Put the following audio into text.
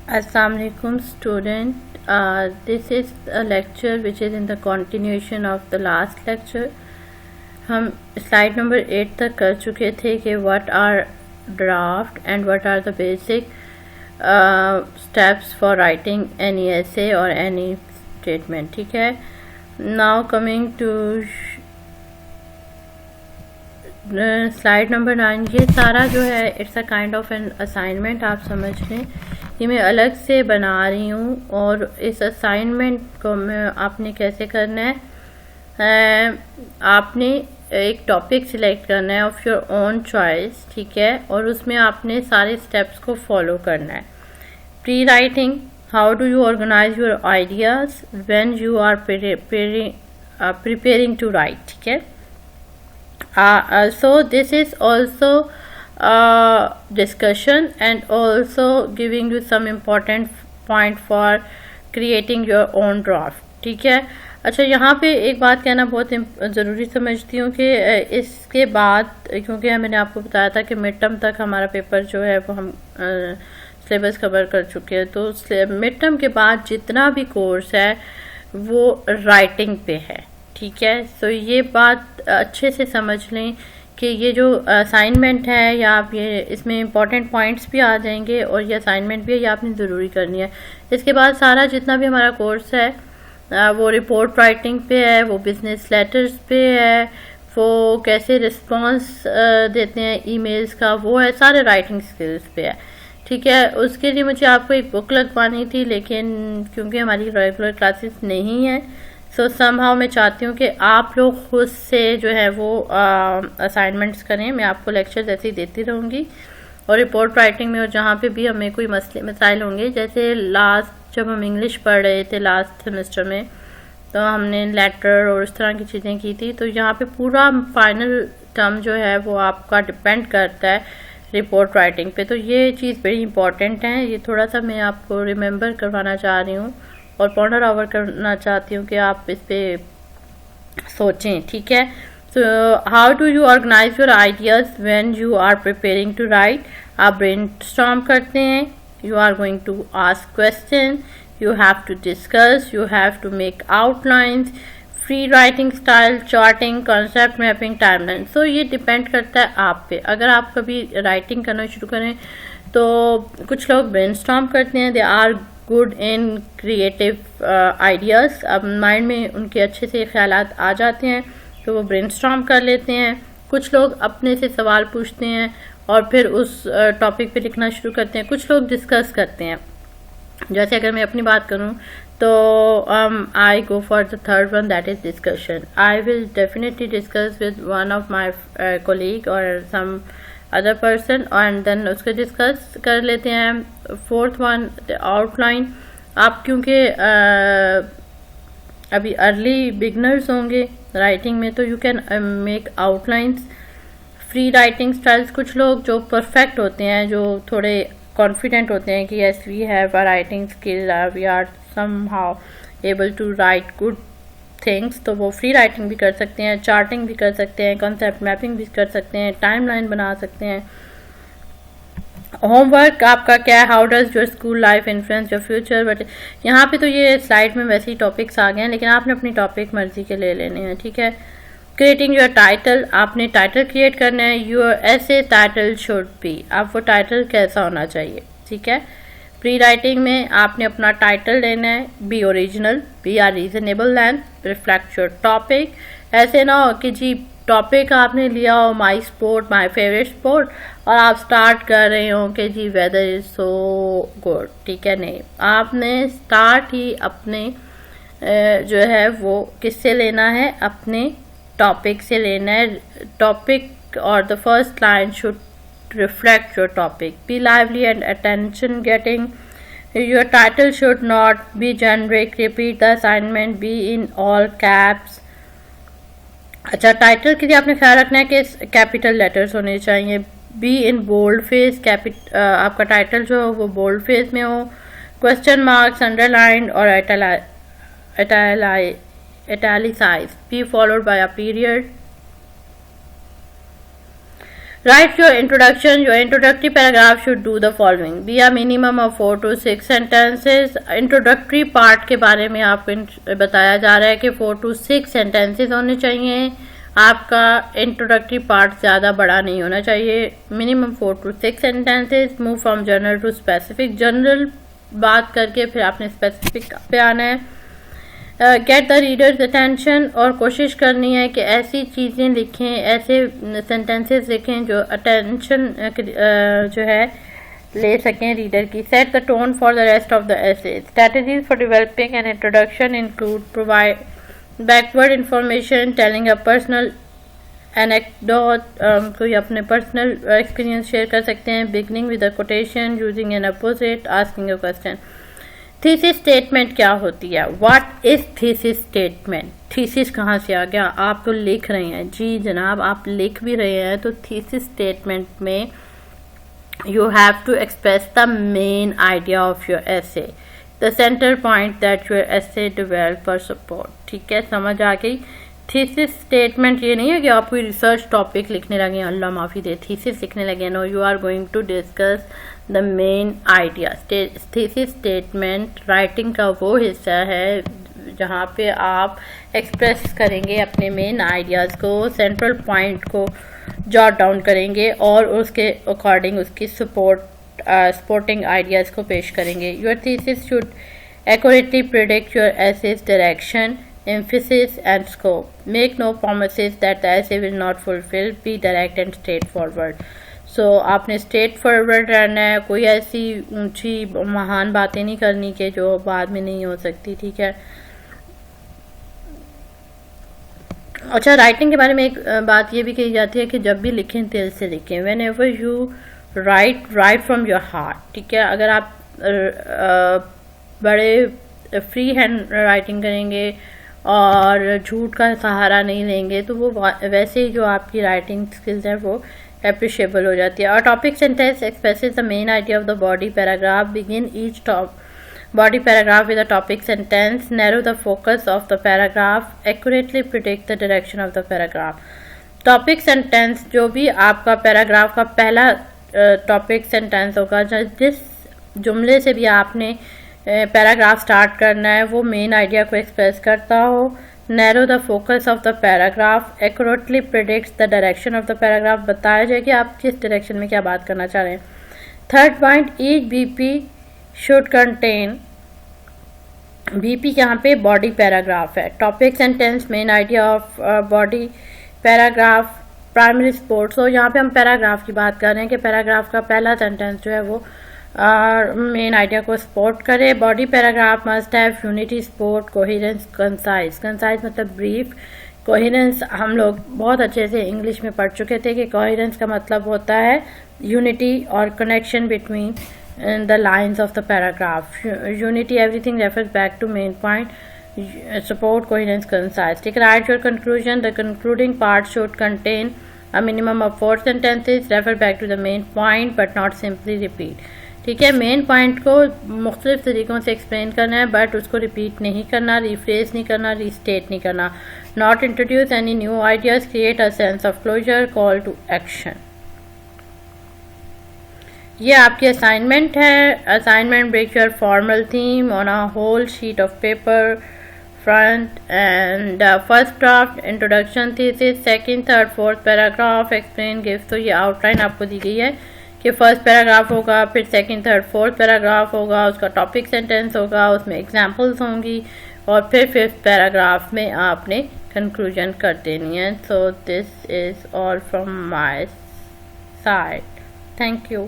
Assalamualaikum student. This is a lecture which is in the continuation of the last lecture. हम slide number 8 तक कर चुके थे कि what are draft and what are the basic steps for writing any essay or any statement. ठीक है. Now coming to slide number 9. ये सारा जो है it's a kind of an assignment, आप समझ लें. ये मैं अलग से बना रही हूँ और इस असाइनमेंट को मैं आपने कैसे करना है, आपने एक टॉपिक सिलेक्ट करना है ऑफ योर ओन चॉइस, ठीक है, और उसमें आपने सारे स्टेप्स को फॉलो करना है. Pre writing, how do you organize your ideas when you are preparing to write, ठीक है. So this is also discussion and also giving you some important point for creating your own draft, ठीक है. अच्छा, यहाँ पे एक बात कहना बहुत ज़रूरी समझती हूँ कि इसके बाद, क्योंकि मैंने आपको बताया था कि मिड टर्म तक हमारा पेपर जो है वो हम सिलेबस कवर कर चुके हैं, तो मिड टर्म के बाद जितना भी कोर्स है वो राइटिंग पे है, ठीक है. सो ये बात अच्छे से समझ लें कि ये जो असाइनमेंट है या आप ये इसमें इंपॉर्टेंट पॉइंट्स भी आ जाएंगे और ये असाइनमेंट भी है, ये आपने ज़रूरी करनी है. इसके बाद सारा जितना भी हमारा कोर्स है वो रिपोर्ट राइटिंग पे है, वो बिजनेस लेटर्स पे है, वो कैसे रिस्पॉन्स देते हैं ईमेल्स का, वो है सारे राइटिंग स्किल्स पे है, ठीक है. उसके लिए मुझे आपको एक बुक लगवानी थी, लेकिन क्योंकि हमारी रेगुलर क्लासेस नहीं है, सो समहाउ मैं चाहती हूँ कि आप लोग खुद से जो है वो असाइनमेंट्स करें. मैं आपको लेक्चर्स ऐसे ही देती रहूँगी और रिपोर्ट राइटिंग में और जहाँ पे भी हमें कोई मसाइल होंगे, जैसे लास्ट जब हम इंग्लिश पढ़ रहे थे लास्ट सेमेस्टर में, तो हमने लेटर और इस तरह की चीज़ें की थी. तो यहाँ पे पूरा फाइनल टर्म जो है वो आपका डिपेंड करता है रिपोर्ट राइटिंग पे. तो ये चीज़ बड़ी इंपॉर्टेंट है, ये थोड़ा सा मैं आपको रिमेंबर करवाना चाह रही हूँ और पॉन्डर ओवर करना चाहती हूँ कि आप इस पर सोचें, ठीक है. So how do you organize your ideas when you are preparing to write. आप ब्रेनस्टॉर्म करते हैं, you are going to ask question, you have to discuss, you have to make outlines, free writing style, charting, concept mapping, timeline. So ये depend करता है आप पे. अगर आप कभी राइटिंग करना शुरू करें तो कुछ लोग ब्रेनस्टॉर्म करते हैं, they are good in creative ideas. अब माइंड में उनके अच्छे से ख्यालात आ जाते हैं तो वो ब्रेनस्टॉर्म कर लेते हैं. कुछ लोग अपने से सवाल पूछते हैं और फिर उस टॉपिक पे लिखना शुरू करते हैं. कुछ लोग डिस्कस करते हैं. जैसे अगर मैं अपनी बात करूं तो I go for the third one, that is discussion. I will definitely discuss with one of my colleague और some other person and then उसको डिस्कस कर लेते हैं. Fourth one, the outline. आप क्योंकि अभी अर्ली बिगनर्स होंगे राइटिंग में, तो you can make outlines. Free writing styles, कुछ लोग जो परफेक्ट होते हैं, जो थोड़े कॉन्फिडेंट होते हैं कि yes we have a writing skill, we are somehow able to write good things, तो वो फ्री राइटिंग भी कर सकते हैं, चार्टिंग भी कर सकते हैं, कॉन्सेप्ट मैपिंग भी कर सकते हैं, टाइमलाइन बना सकते हैं. होमवर्क आपका क्या है, how does your school life influence your future. But यहाँ पे तो ये स्लाइड में वैसे ही टॉपिक्स आ गए हैं, लेकिन आपने अपनी टॉपिक मर्जी के ले लेने हैं, ठीक है. क्रिएटिंग योर टाइटल, आपने टाइटल क्रिएट करना है. योर ऐसे टाइटल शुड बी, आप वो टाइटल कैसा होना चाहिए, ठीक है. प्री राइटिंग में आपने अपना टाइटल लेना है, be original, be are reasonable length, reflect your topic. ऐसे ना हो कि जी टॉपिक आपने लिया हो my sport, my favourite sport, और आप स्टार्ट कर रहे हो कि जी वेदर इज़ सो गुड, ठीक है. नहीं, आपने स्टार्ट ही अपने जो है वो किससे लेना है, अपने टॉपिक से लेना है. टॉपिक और the first line should reflect your topic. Be lively and attention getting. Your title should not be generic. Repeat the assignment. Be in all caps. अच्छा, टाइटल के लिए आपने ख्याल रखना है कि कैपिटल लेटर्स होने चाहिए. बी इन बोल्ड फेस, आपका टाइटल जो हो वो बोल्ड फेस में हो. क्वेश्चन मार्क्स अंडरलाइन और italicise. Be followed by a period. Write your introduction. Your introductory paragraph should do the following. Be a minimum of 4 to 6 sentences. Introductory part के बारे में आपको बताया जा रहा है कि 4 to 6 sentences होने चाहिए. आपका इंट्रोडक्टरी पार्ट ज़्यादा बड़ा नहीं होना चाहिए. Minimum 4 to 6 sentences. Move from general to specific. General बात करके फिर आपने स्पेसिफिक पे आना है. गेट द रीडर्स अटेंशन, और कोशिश करनी है कि ऐसी चीज़ें लिखें, ऐसे सेंटेंसेस लिखें जो अटेंशन जो है ले सकें रीडर की. Set the tone for the rest of the essay. Strategies for developing an introduction include provide backward information, telling a personal anecdote, कोई अपने पर्सनल एक्सपीरियंस शेयर कर सकते हैं. Beginning with a quotation, using N opposite, asking a question. Thesis statement क्या होती है? What is thesis statement? Thesis कहाँ से आ गया? आप तो लिख रहे हैं. जी जनाब, आप लिख भी रहे हैं. तो थीसिस स्टेटमेंट में you have to express the main idea of your essay, the centre point that your essay develop और सपोर्ट. ठीक है, समझ आ गई. थीसिस स्टेटमेंट ये नहीं है कि आप कोई रिसर्च टॉपिक लिखने लगे, अल्लाह माफ़ी दे, थीसिस लिखने लगे. No, you are going to discuss the main idea. Thesis statement writing का वो हिस्सा है जहाँ पे आप एक्सप्रेस करेंगे अपने मेन आइडियाज़ को, सेंट्रल पॉइंट को जॉट डाउन करेंगे और उसके अकॉर्डिंग उसकी सपोर्टिंग आइडियाज़ को पेश करेंगे. Your thesis should accurately predict your essay's direction, emphasis and scope. Make no promises that the essay will not fulfill. Be direct and straightforward. So आपने straightforward रहना है. कोई ऐसी ऊंची महान बातें नहीं करनी कि जो बाद में नहीं हो सकती. ठीक है. अच्छा, राइटिंग के बारे में एक बात ये भी कही जाती है कि जब भी लिखें दिल से लिखें. Whenever you write from your heart. ठीक है. अगर आप बड़े फ्री हैंड राइटिंग करेंगे और झूठ का सहारा नहीं लेंगे तो वो वैसे ही जो आपकी राइटिंग स्किल्स हैं वो अप्रिशिएबल हो जाती है. और topic sentence expresses the main idea of the body paragraph. Begin each body paragraph with a topic sentence. Narrow the focus of the paragraph. Accurately predict the direction of the paragraph. Topic sentence जो भी आपका paragraph का पहला topic sentence होगा, जिस जुमले से भी आपने पैराग्राफ स्टार्ट करना है वो मेन आइडिया को एक्सप्रेस करता हो. Narrow the focus of the paragraph. Accurately predicts the direction of the paragraph. बताया जाए कि आप किस डायरेक्शन में क्या बात करना चाह रहे हैं. Third point, each BP should contain. BP यहाँ पे बॉडी पैराग्राफ है. Topic sentence, main idea of body paragraph, primary support. So यहाँ पे हम पैराग्राफ की बात कर रहे हैं कि पैराग्राफ का पहला सेंटेंस जो है वो मेन आइडिया को सपोर्ट करे. Body paragraph must have unity, support, coherence, concise. Concise मतलब ब्रीफ. कोहेरेंस हम लोग बहुत अच्छे से इंग्लिश में पढ़ चुके थे कि कोहेरेंस का मतलब होता है यूनिटी और connection between the lines of the paragraph. Unity, everything refers back to main point. Support, coherence, concise. ठीक. Write your conclusion. The concluding part should contain a minimum of 4 sentences. Refer back to the main point but not simply repeat. ठीक है. Main point को मुख्तलिफ तरीक़ों से explain करना है but उसको रिपीट नहीं करना, रिफ्रेज नहीं करना, रीस्टेट नहीं करना. Not introduce any new ideas. Create a sense of closure. Call to action. ये आपकी असाइनमेंट है. Assignment, break your formal theme on a whole sheet of paper. Front end first draft, introduction, thesis, second, third, fourth paragraph, explain, give. तो ये outline आपको दी गई है कि first paragraph होगा, फिर सेकंड, थर्ड, फोर्थ पैराग्राफ होगा, उसका टॉपिक सेंटेंस होगा, उसमें एग्जांपल्स होंगी और फिर फिफ्थ पैराग्राफ में आपने कंक्लूजन कर देनी है. So this is all from my side. Thank you.